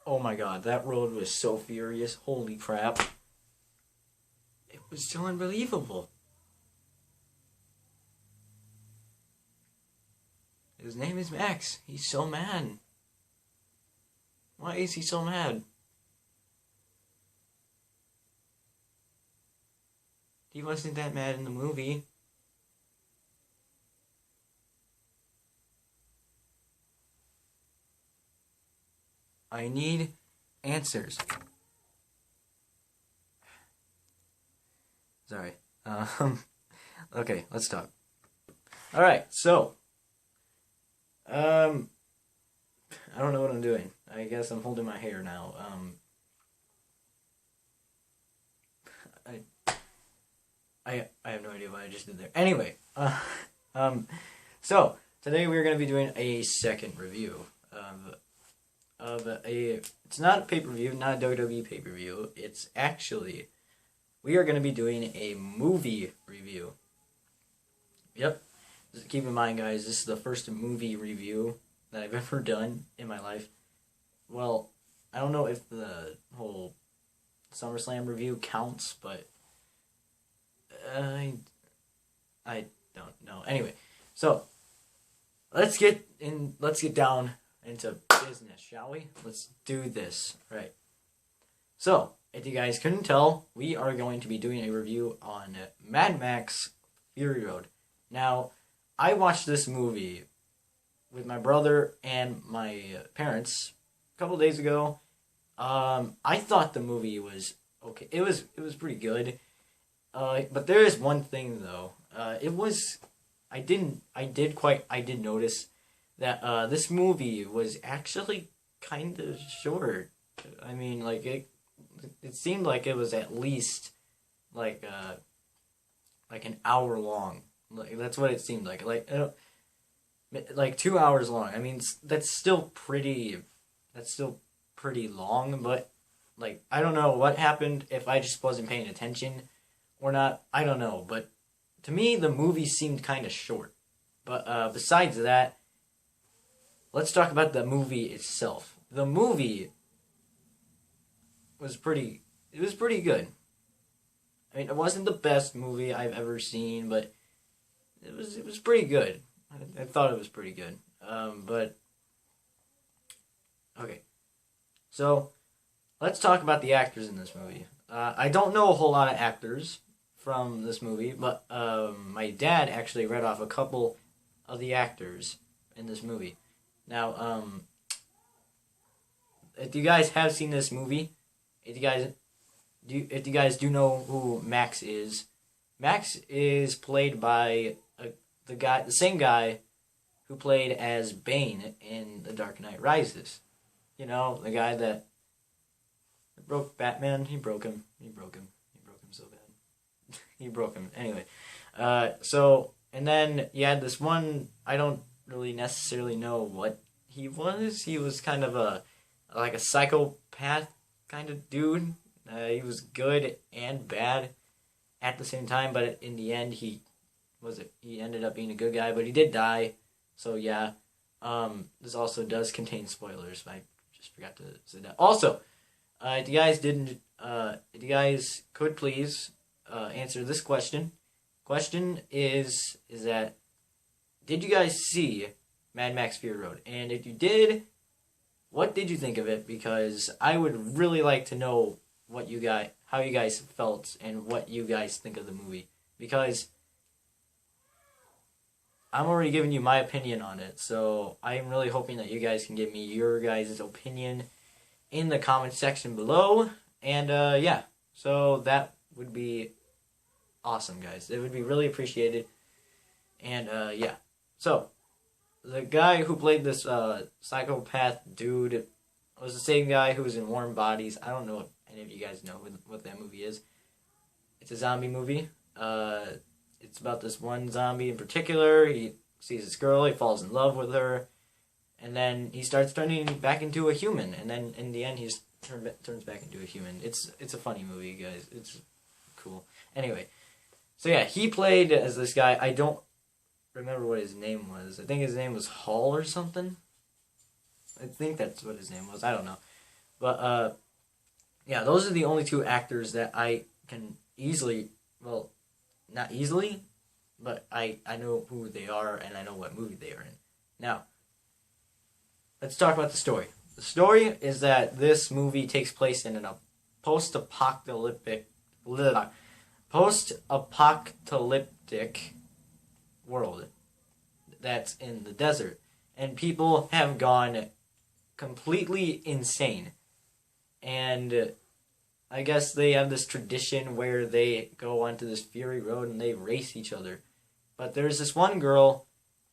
Oh my god, that road was so furious. Holy crap. It was so unbelievable. His name is Max. He's so mad. Why is he so mad? He wasn't that mad in the movie. I need answers. Sorry. Okay, let's talk. Alright, so. I don't know what I'm doing. I guess I'm holding my hair now. I have no idea what I just did there. Anyway, so today we're going to be doing a second review of a. It's not a pay-per-view, not a WWE pay-per-view. It's actually we are going to be doing a movie review. Yep. Just keep in mind, guys, this is the first movie review that I've ever done in my life. Well, I don't know if the whole SummerSlam review counts, but I don't know. Anyway, so let's get down into business, shall we? Let's do this. Right. So, if you guys couldn't tell, we are going to be doing a review on Mad Max Fury Road. Now, I watched this movie with my brother and my parents a couple days ago. I thought the movie was okay. It was pretty good. But there is one thing though. I did notice that this movie was actually kind of short. I mean, like it seemed like it was at least like an hour long. Like that's what it seemed like. Like 2 hours long. I mean, that's still pretty long, but like I don't know what happened if I just wasn't paying attention or not. I don't know, but to me the movie seemed kind of short. But besides that, let's talk about the movie itself. The movie was pretty good. I mean, it wasn't the best movie I've ever seen, but it was pretty good. I thought it was pretty good. But okay. So, let's talk about the actors in this movie. I don't know a whole lot of actors from this movie, but my dad actually read off a couple of the actors in this movie. Now, if you guys have seen this movie, if you guys do know who Max is played by the same guy who played as Bane in The Dark Knight Rises. You know, the guy that broke Batman. He broke him so bad. He broke him. Anyway, and then you had this one, I don't really necessarily know what he was. He was kind of a psychopath kind of dude. He was good and bad at the same time, but in the end he ended up being a good guy, but he did die. So yeah, this also does contain spoilers. I just forgot to say that. Also, if you guys could please answer this question. Question is that did you guys see Mad Max Fury Road? And if you did, what did you think of it? Because I would really like to know how you guys felt and what you guys think of the movie. Because I'm already giving you my opinion on it, so I'm really hoping that you guys can give me your guys' opinion in the comment section below. And yeah, so that would be awesome, guys. It would be really appreciated. And yeah, so the guy who played this psychopath dude was the same guy who was in Warm Bodies. I don't know if any of you guys know what that movie is. It's a zombie movie. It's about this one zombie in particular. He sees this girl, he falls in love with her, and then he starts turning back into a human. And then in the end, he turns back into a human. It's a funny movie, guys. It's cool. Anyway, so yeah, he played as this guy. I don't remember what his name was. I think his name was Hall or something. I think that's what his name was. I don't know. But yeah, those are the only two actors that I can easily, well, not easily, but I know who they are and I know what movie they are in. Now, let's talk about the story. The story is that this movie takes place in a post-apocalyptic post-apocalyptic world that's in the desert, and people have gone completely insane. And I guess they have this tradition where they go onto this Fury Road and they race each other. But there's this one girl,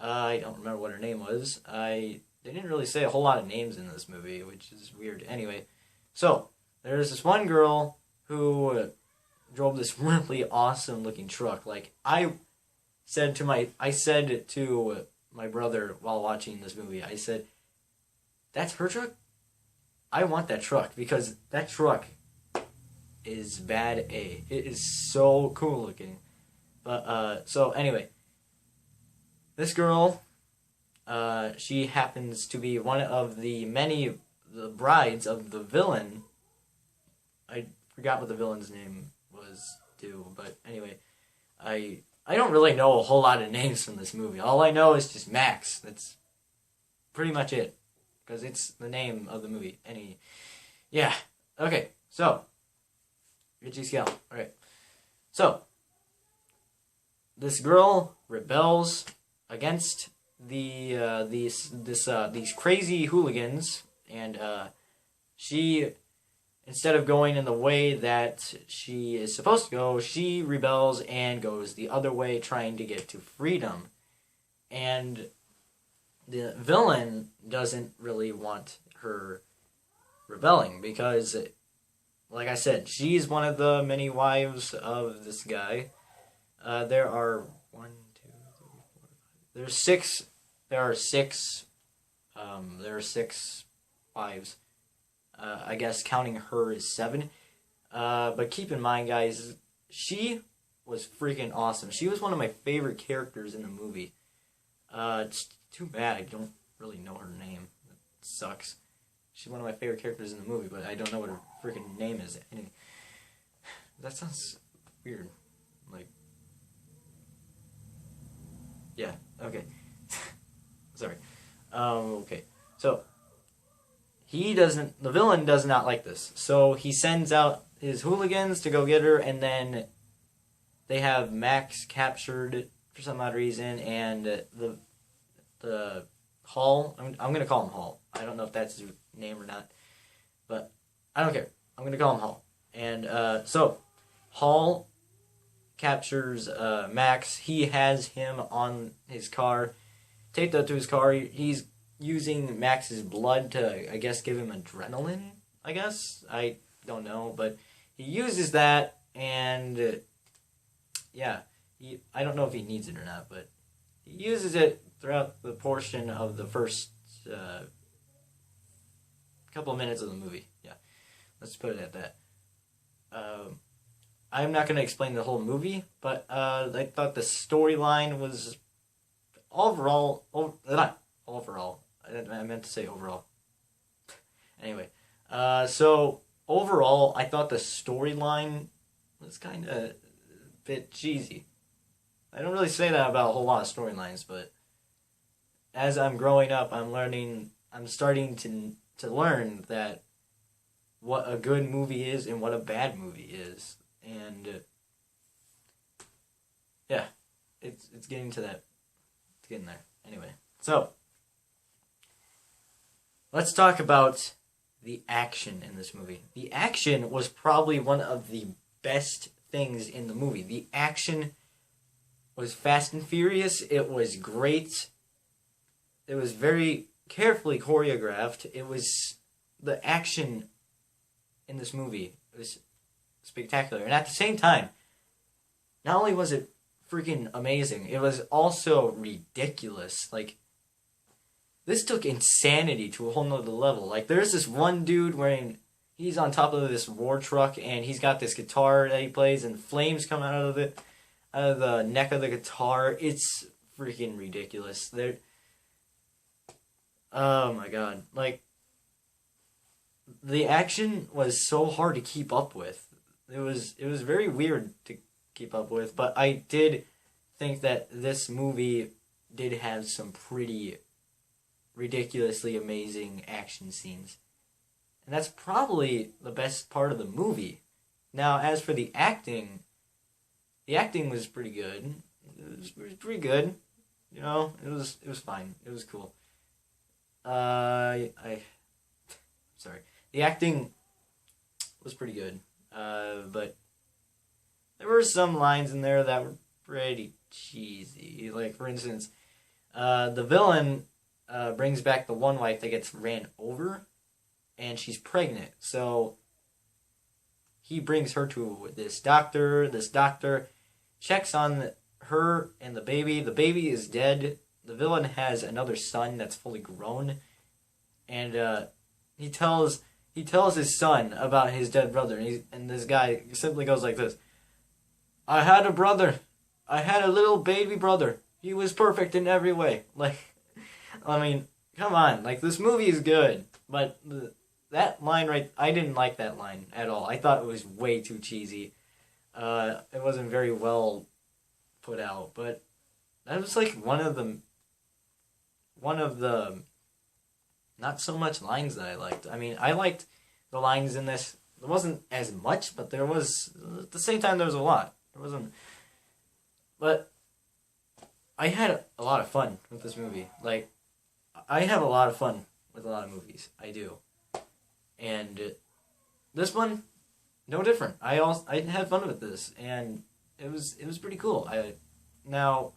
I don't remember what her name was. They didn't really say a whole lot of names in this movie, which is weird. Anyway, so there's this one girl who drove this really awesome looking truck. Like I said to my brother while watching this movie, I said, "That's her truck? I want that truck because that truck is bad A. It is so cool looking." But so anyway, this girl, she happens to be one of the brides of the villain. I forgot what the villain's name was too, but anyway, I don't really know a whole lot of names from this movie. All I know is just Max. That's pretty much it, because it's the name of the movie. Yeah. Okay. So, Richie Scale. All right. So, this girl rebels against these crazy hooligans, and she, instead of going in the way that she is supposed to go, she rebels and goes the other way, trying to get to freedom. And the villain doesn't really want her rebelling because, like I said, she's one of the many wives of this guy. There are six wives. I guess counting her is 7. But keep in mind, guys, she was freaking awesome. She was one of my favorite characters in the movie. It's too bad I don't really know her name. It sucks. She's one of my favorite characters in the movie, but I don't know what her freaking name is. That sounds weird. Like, yeah, okay. Sorry. Okay. So, the villain does not like this. So he sends out his hooligans to go get her, and then they have Max captured for some odd reason, and the Hall, I'm going to call him Hall. I don't know if that's his name or not, but I don't care. I'm going to call him Hall. And so Hall captures Max. He has him on his car. Take that to his car. He's using Max's blood to, I guess, give him adrenaline, I guess. I don't know, but he uses that, and yeah, I don't know if he needs it or not, but he uses it throughout the portion of the first couple of minutes of the movie. Yeah, let's put it at that. I'm not going to explain the whole movie, but I thought the storyline was overall. I meant to say overall. Anyway, so overall, I thought the storyline was kind of a bit cheesy. I don't really say that about a whole lot of storylines, but as I'm growing up, I'm starting to learn that what a good movie is and what a bad movie is. And yeah, it's getting to that. It's getting there. Anyway, so let's talk about the action in this movie. The action was probably one of the best things in the movie. The action was fast and furious. It was great. It was very carefully choreographed. It was the action in this movie. It was spectacular. And at the same time, not only was it freaking amazing, it was also ridiculous. Like, this took insanity to a whole nother level. Like, there's this one dude he's on top of this war truck, and he's got this guitar that he plays, and flames come out of the neck of the guitar. It's freaking ridiculous. Oh my god. Like, the action was so hard to keep up with. It was very weird to keep up with, but I did think that this movie did have some pretty ridiculously amazing action scenes. And that's probably the best part of the movie. Now, as for the acting was pretty good. It was pretty good. You know, it was fine. It was cool. I sorry. The acting was pretty good. But there were some lines in there that were pretty cheesy. Like, for instance, the villain brings back the one wife that gets ran over, and she's pregnant. So he brings her to this doctor. This doctor checks on her and the baby. The baby is dead. The villain has another son that's fully grown, and he tells his son about his dead brother, and this guy simply goes like this: "I had a brother. I had a little baby brother. He was perfect in every way." Like, I mean, come on. Like, this movie is good, but that line I didn't like that line at all. I thought it was way too cheesy. It wasn't very well put out, but that was like one of the not so much lines that I liked. I mean, I liked the lines in this. There wasn't as much, but there was, at the same time, there was a lot. There wasn't, but I had a lot of fun with this movie. Like, I have a lot of fun with a lot of movies. I do. And this one, no different. I had fun with this, and it was pretty cool. Now,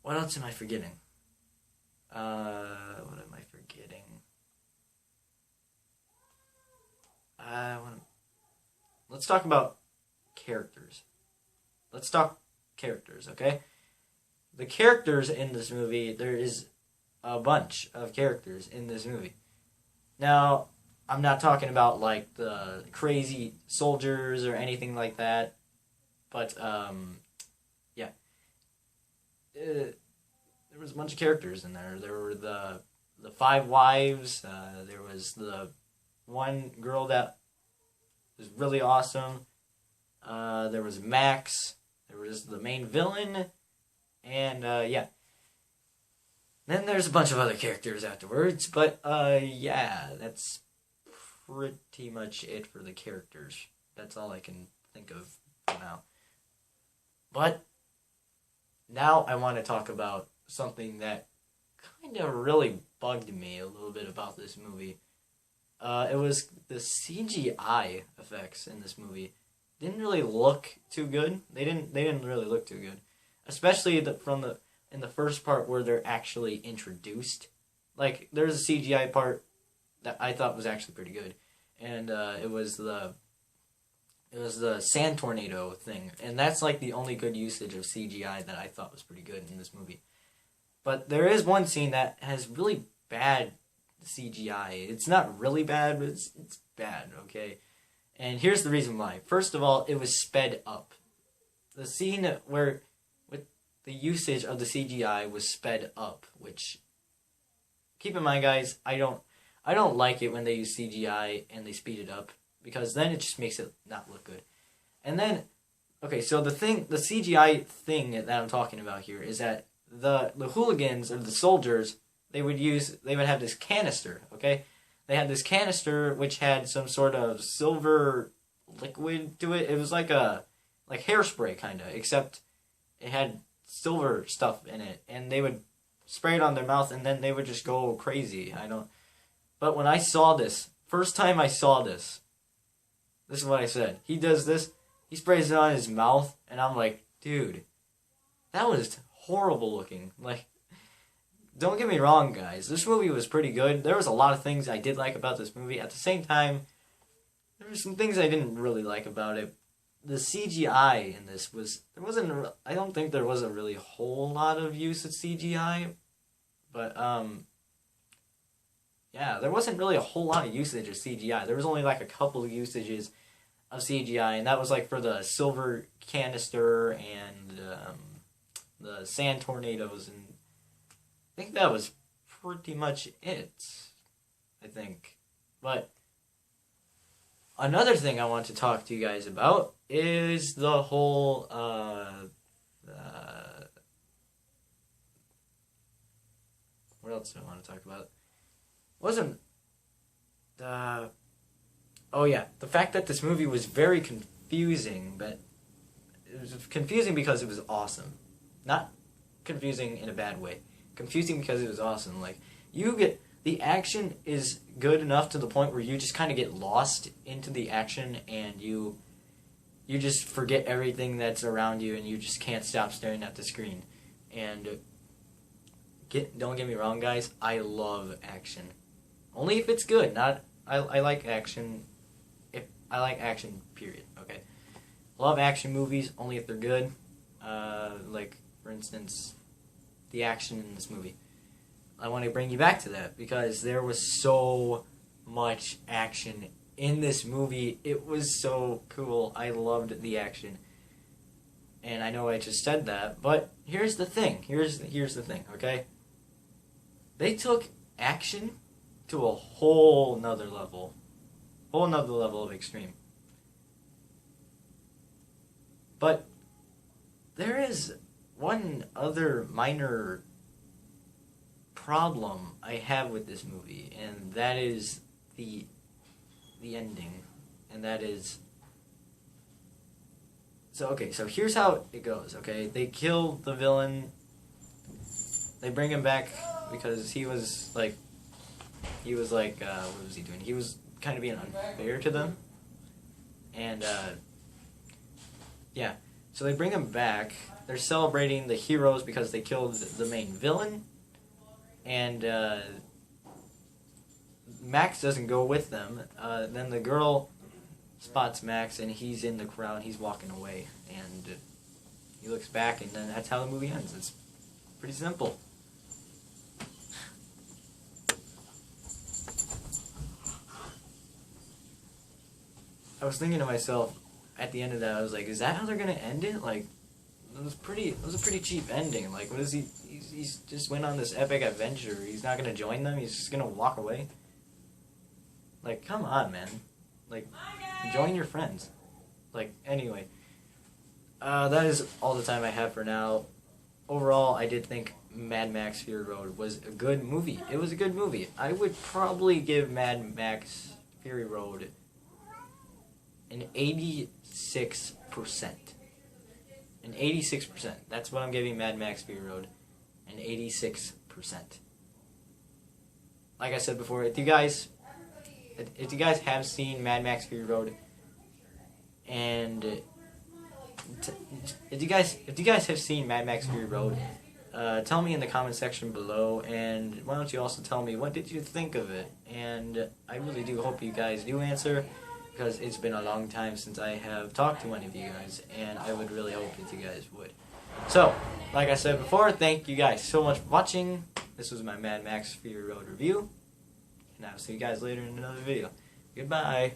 what else am I forgetting? What am I forgetting? Let's talk about characters. Let's talk characters, okay? The characters in this movie, there is a bunch of characters in this movie. Now, I'm not talking about, like, the crazy soldiers or anything like that, but, yeah. There was a bunch of characters in there. There were the five wives, there was the one girl that was really awesome, there was Max, there was the main villain, and, yeah. Then there's a bunch of other characters afterwards, but, yeah, that's pretty much it for the characters. That's all I can think of for now. But now I want to talk about something that kind of really bugged me a little bit about this movie. It was the CGI effects in this movie. Didn't really look too good. They didn't really look too good, especially in the first part where they're actually introduced. Like, there's a CGI part that I thought was actually pretty good, and it was the sand tornado thing, and that's like the only good usage of CGI that I thought was pretty good in this movie. But there is one scene that has really bad CGI. It's not really bad, but it's bad, okay? And here's the reason why. First of all, it was sped up. The scene where with the usage of the CGI was sped up, which, keep in mind, guys, I don't like it when they use CGI and they speed it up, because then it just makes it not look good. And then, okay, so the CGI thing that I'm talking about here is that the hooligans or the soldiers, they would have this canister, okay? They had this canister which had some sort of silver liquid to it. It was like hairspray kind of, except it had silver stuff in it, and they would spray it on their mouth, and then they would just go crazy. But when I saw this, first time I saw this is what I said. He does this, he sprays it on his mouth, and I'm like, dude, that was horrible looking. Like, don't get me wrong, guys. This movie was pretty good. There was a lot of things I did like about this movie. At the same time, there were some things I didn't really like about it. The CGI in this I don't think there was a really whole lot of use of CGI. But, yeah, there wasn't really a whole lot of usage of CGI. There was only like a couple of usages of CGI, and that was like for the silver canister and the sand tornadoes, and I think that was pretty much it. I think. But another thing I want to talk to you guys about is the whole what else do I want to talk about? Wasn't oh yeah, the fact that this movie was very confusing, but it was confusing because it was awesome. Not confusing in a bad way. Confusing because it was awesome. Like, the action is good enough to the point where you just kind of get lost into the action and you just forget everything that's around you and you just can't stop staring at the screen. And don't get me wrong, guys, I love action. Only if it's good. I like action. If I like action, period. Okay. Love action movies only if they're good. Like, for instance, the action in this movie. I want to bring you back to that because there was so much action in this movie. It was so cool. I loved the action. And I know I just said that, but here's the thing. Here's the thing, okay? They took action to a whole nother level. Whole nother level of extreme. But there is one other minor problem I have with this movie, and that is the ending. And that is... So here's how it goes, okay? They kill the villain. They bring him back because he was like, what was he doing? He was kind of being unfair to them. And, yeah. So they bring him back. They're celebrating the heroes because they killed the main villain. And, Max doesn't go with them. Then the girl spots Max, and he's in the crowd. He's walking away. And he looks back, and then that's how the movie ends. It's pretty simple. I was thinking to myself at the end of that, I was like, is that how they're gonna end it? Like, it was a pretty cheap ending. Like, what is he's just went on this epic adventure. He's not gonna join them. He's just gonna walk away. Like, come on, man. Like, join your friends. Like, anyway, that is all the time I have for now. Overall, I did think Mad Max Fury Road was a good movie. It was a good movie. I would probably give Mad Max Fury Road an 86%. An 86%. That's what I'm giving Mad Max Fury Road. An 86%. Like I said before, if you guys have seen Mad Max Fury Road, and if you guys have seen Mad Max Fury Road, tell me in the comment section below, and why don't you also tell me what did you think of it? And I really do hope you guys do answer, because it's been a long time since I have talked to one of you guys, and I would really hope that you guys would. So, like I said before, thank you guys so much for watching. This was my Mad Max Fury Road review, and I'll see you guys later in another video. Goodbye.